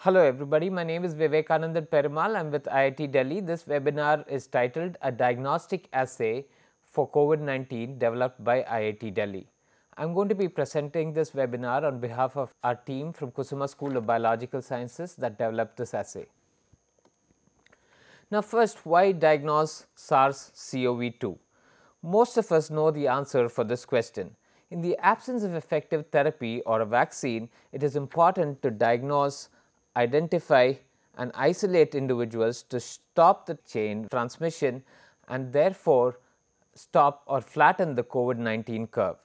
Hello everybody, my name is Vivekanandan Perumal. I am with IIT Delhi. This webinar is titled A Diagnostic Assay for COVID-19 developed by IIT Delhi. I am going to be presenting this webinar on behalf of our team from Kusuma School of Biological Sciences that developed this assay. Now first, why diagnose SARS-CoV-2? Most of us know the answer for this question. In the absence of effective therapy or a vaccine, it is important to diagnose, identify and isolate individuals to stop the chain transmission and therefore stop or flatten the COVID-19 curve.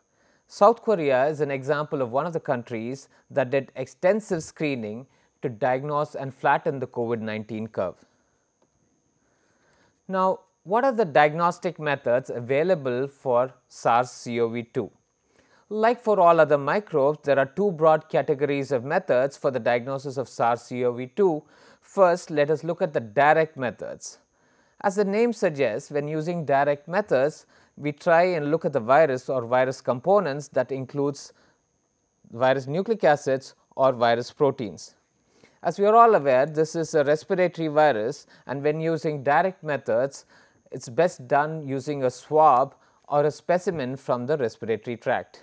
South Korea is an example of one of the countries that did extensive screening to diagnose and flatten the COVID-19 curve. Now, what are the diagnostic methods available for SARS-CoV-2? Like for all other microbes, there are two broad categories of methods for the diagnosis of SARS-CoV-2. First, let us look at the direct methods. As the name suggests, when using direct methods, we try and look at the virus or virus components that includes virus nucleic acids or virus proteins. As we are all aware, this is a respiratory virus, and when using direct methods, it is best done using a swab or a specimen from the respiratory tract.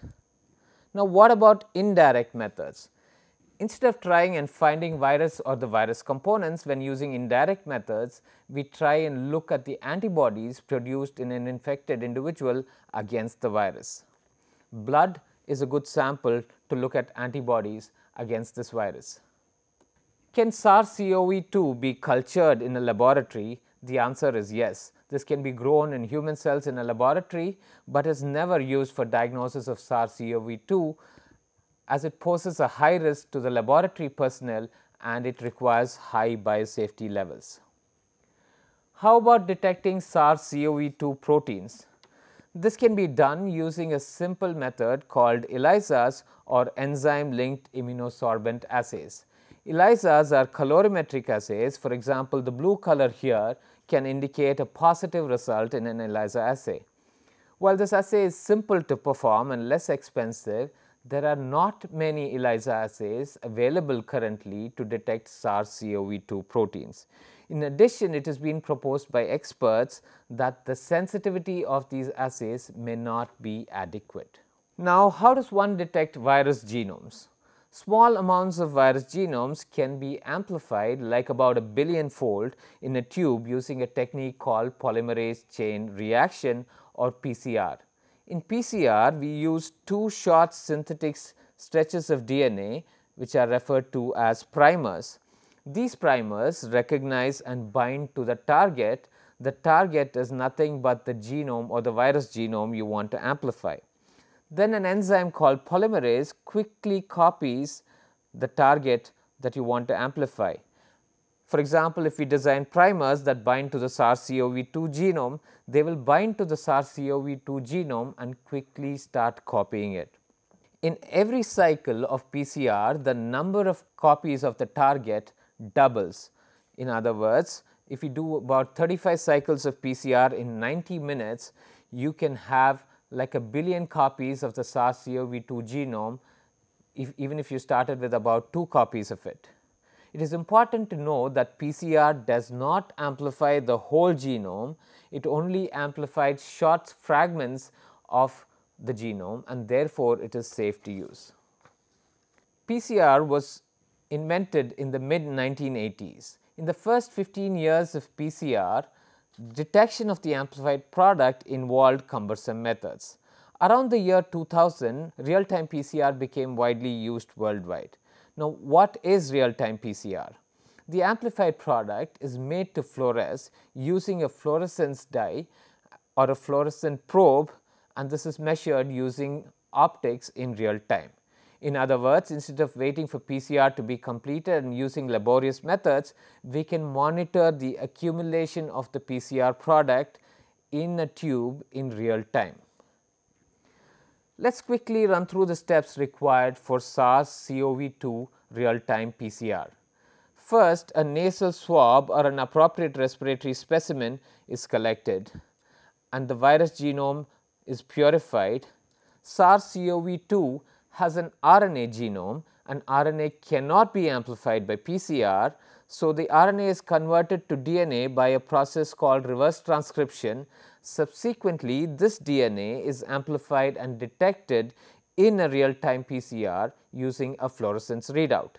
Now, what about indirect methods? Instead of trying and finding virus or the virus components when using indirect methods, we try and look at the antibodies produced in an infected individual against the virus. Blood is a good sample to look at antibodies against this virus. Can SARS-CoV-2 be cultured in a laboratory? The answer is yes. This can be grown in human cells in a laboratory, but is never used for diagnosis of SARS-CoV-2 as it poses a high risk to the laboratory personnel and it requires high biosafety levels. How about detecting SARS-CoV-2 proteins? This can be done using a simple method called ELISAs or enzyme-linked immunosorbent assays. ELISAs are colorimetric assays. For example, the blue color here can indicate a positive result in an ELISA assay. While this assay is simple to perform and less expensive, there are not many ELISA assays available currently to detect SARS-CoV-2 proteins. In addition, it has been proposed by experts that the sensitivity of these assays may not be adequate. Now, how does one detect virus genomes? Small amounts of virus genomes can be amplified like about a billion-fold in a tube using a technique called polymerase chain reaction or PCR. In PCR, we use two short synthetic stretches of DNA which are referred to as primers. These primers recognize and bind to the target. The target is nothing but the genome or the virus genome you want to amplify. Then an enzyme called polymerase quickly copies the target that you want to amplify. For example, if we design primers that bind to the SARS-CoV-2 genome, they will bind to the SARS-CoV-2 genome and quickly start copying it. In every cycle of PCR, the number of copies of the target doubles. In other words, if you do about 35 cycles of PCR in 90 minutes, you can have like a billion copies of the SARS-CoV-2 genome, even if you started with about 2 copies of it. It is important to know that PCR does not amplify the whole genome, it only amplifies short fragments of the genome and therefore it is safe to use. PCR was invented in the mid-1980s. In the first 15 years of PCR, detection of the amplified product involved cumbersome methods. Around the year 2000, real-time PCR became widely used worldwide. Now, what is real-time PCR? The amplified product is made to fluoresce using a fluorescence dye or a fluorescent probe, and this is measured using optics in real time. In other words, instead of waiting for PCR to be completed and using laborious methods, we can monitor the accumulation of the PCR product in a tube in real time. Let us quickly run through the steps required for SARS-CoV-2 real-time PCR. First, a nasal swab or an appropriate respiratory specimen is collected and the virus genome is purified. SARS-CoV-2 has an RNA genome and RNA cannot be amplified by PCR. So, the RNA is converted to DNA by a process called reverse transcription. Subsequently, this DNA is amplified and detected in a real-time PCR using a fluorescence readout.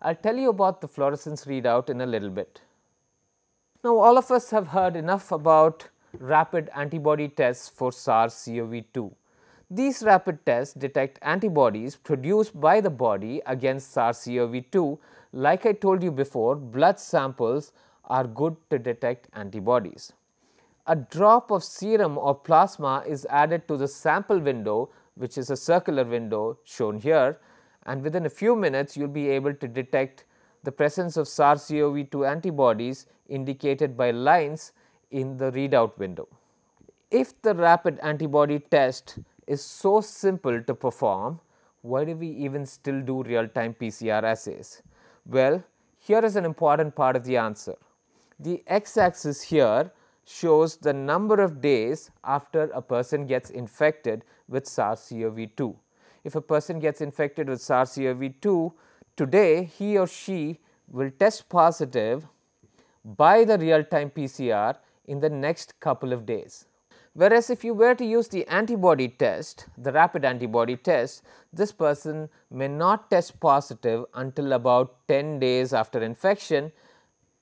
I will tell you about the fluorescence readout in a little bit. Now, all of us have heard enough about rapid antibody tests for SARS-CoV-2. These rapid tests detect antibodies produced by the body against SARS-CoV-2. Like I told you before, blood samples are good to detect antibodies. A drop of serum or plasma is added to the sample window, which is a circular window shown here, and within a few minutes you will be able to detect the presence of SARS-CoV-2 antibodies indicated by lines in the readout window. If the rapid antibody test is so simple to perform, why do we even still do real-time PCR assays? Well, here is an important part of the answer. The x-axis here shows the number of days after a person gets infected with SARS-CoV-2. If a person gets infected with SARS-CoV-2 today, he or she will test positive by the real-time PCR in the next couple of days. Whereas, if you were to use the antibody test, the rapid antibody test, this person may not test positive until about 10 days after infection.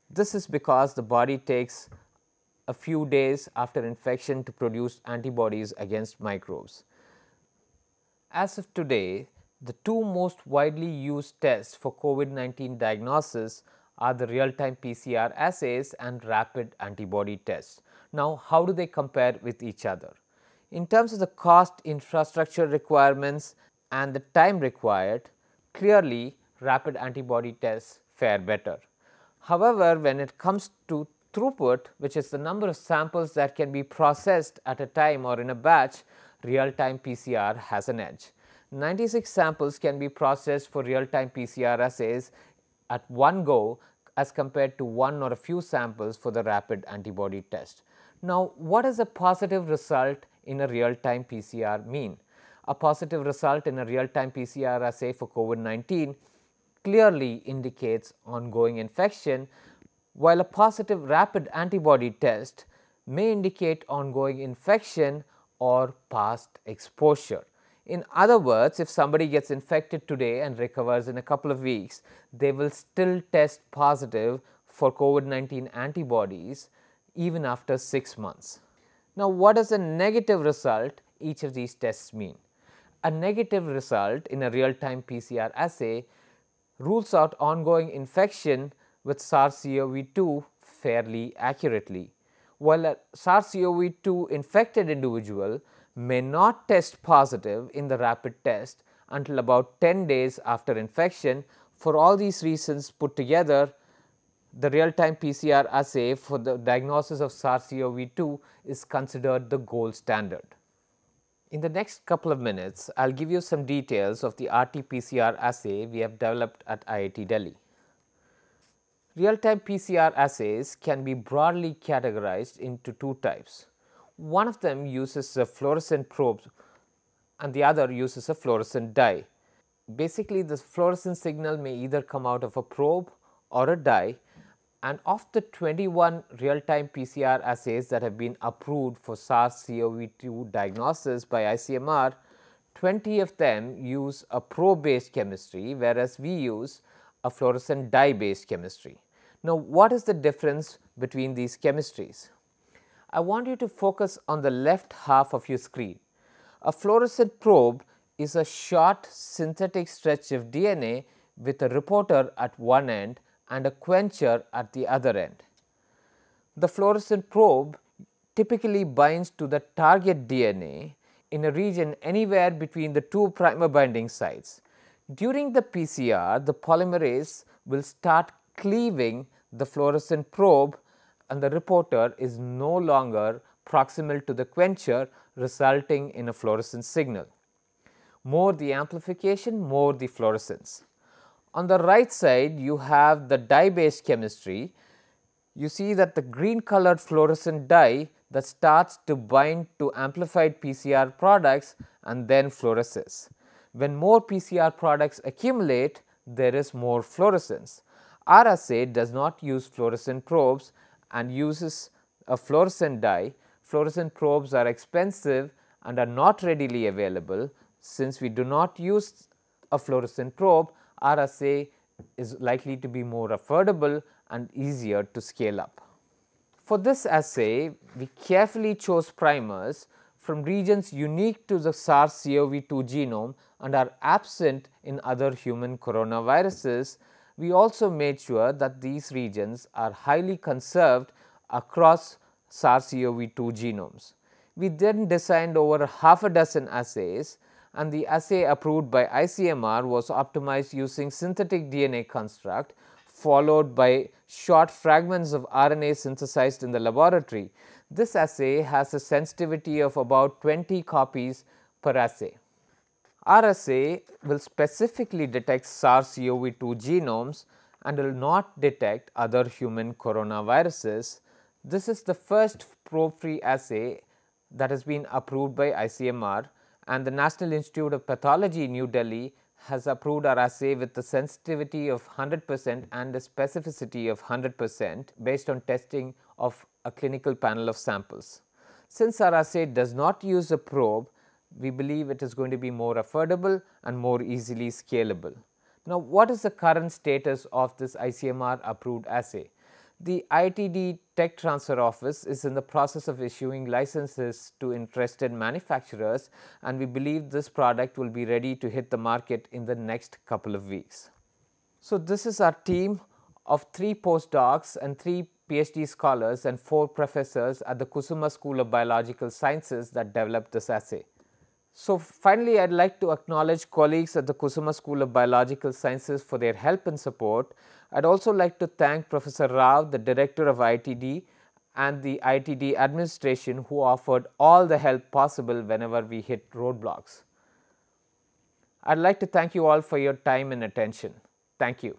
This is because the body takes a few days after infection to produce antibodies against microbes. As of today, the two most widely used tests for COVID-19 diagnosis are the real-time PCR assays and rapid antibody tests. Now, how do they compare with each other? In terms of the cost, infrastructure requirements and the time required, clearly rapid antibody tests fare better. However, when it comes to throughput, which is the number of samples that can be processed at a time or in a batch, real-time PCR has an edge. 96 samples can be processed for real-time PCR assays at one go as compared to one or a few samples for the rapid antibody test. Now, what does a positive result in a real-time PCR mean? A positive result in a real-time PCR assay for COVID-19 clearly indicates ongoing infection, while a positive rapid antibody test may indicate ongoing infection or past exposure. In other words, if somebody gets infected today and recovers in a couple of weeks, they will still test positive for COVID-19 antibodies even after 6 months. Now, what does a negative result each of these tests mean? A negative result in a real-time PCR assay rules out ongoing infection with SARS-CoV-2 fairly accurately, while a SARS-CoV-2 infected individual may not test positive in the rapid test until about 10 days after infection. For all these reasons put together, the real-time PCR assay for the diagnosis of SARS-CoV-2 is considered the gold standard. In the next couple of minutes, I will give you some details of the RT-PCR assay we have developed at IIT Delhi. Real-time PCR assays can be broadly categorized into two types. One of them uses a fluorescent probe and the other uses a fluorescent dye. Basically, the fluorescent signal may either come out of a probe or a dye, and of the 21 real-time PCR assays that have been approved for SARS-CoV-2 diagnosis by ICMR, 20 of them use a probe-based chemistry, whereas we use a fluorescent dye-based chemistry. Now, what is the difference between these chemistries? I want you to focus on the left half of your screen. A fluorescent probe is a short synthetic stretch of DNA with a reporter at one end and a quencher at the other end. The fluorescent probe typically binds to the target DNA in a region anywhere between the two primer binding sites. During the PCR, the polymerase will start cleaving the fluorescent probe and the reporter is no longer proximal to the quencher, resulting in a fluorescent signal. More the amplification, more the fluorescence. On the right side, you have the dye-based chemistry. You see that the green colored fluorescent dye that starts to bind to amplified PCR products and then fluoresces. When more PCR products accumulate, there is more fluorescence. Our assay does not use fluorescent probes and uses a fluorescent dye. Fluorescent probes are expensive and are not readily available. Since we do not use a fluorescent probe, our assay is likely to be more affordable and easier to scale up. For this assay, we carefully chose primers from regions unique to the SARS-CoV-2 genome and are absent in other human coronaviruses. We also made sure that these regions are highly conserved across SARS-CoV-2 genomes. We then designed over half a dozen assays, and the assay approved by ICMR was optimized using synthetic DNA construct followed by short fragments of RNA synthesized in the laboratory. This assay has a sensitivity of about 20 copies per assay. Our assay will specifically detect SARS-CoV-2 genomes and will not detect other human coronaviruses. This is the first probe-free assay that has been approved by ICMR, and the National Institute of Pathology, New Delhi has approved our assay with the sensitivity of 100% and a specificity of 100% based on testing of a clinical panel of samples. Since our assay does not use a probe, we believe it is going to be more affordable and more easily scalable. Now, what is the current status of this ICMR approved assay? The IITD Tech Transfer Office is in the process of issuing licenses to interested manufacturers, and we believe this product will be ready to hit the market in the next couple of weeks. So, this is our team of 3 postdocs and 3 PhD scholars and 4 professors at the Kusuma School of Biological Sciences that developed this assay. So, finally, I would like to acknowledge colleagues at the Kusuma School of Biological Sciences for their help and support. I would also like to thank Professor Rao, the director of IITD, and the IITD administration who offered all the help possible whenever we hit roadblocks. I would like to thank you all for your time and attention. Thank you.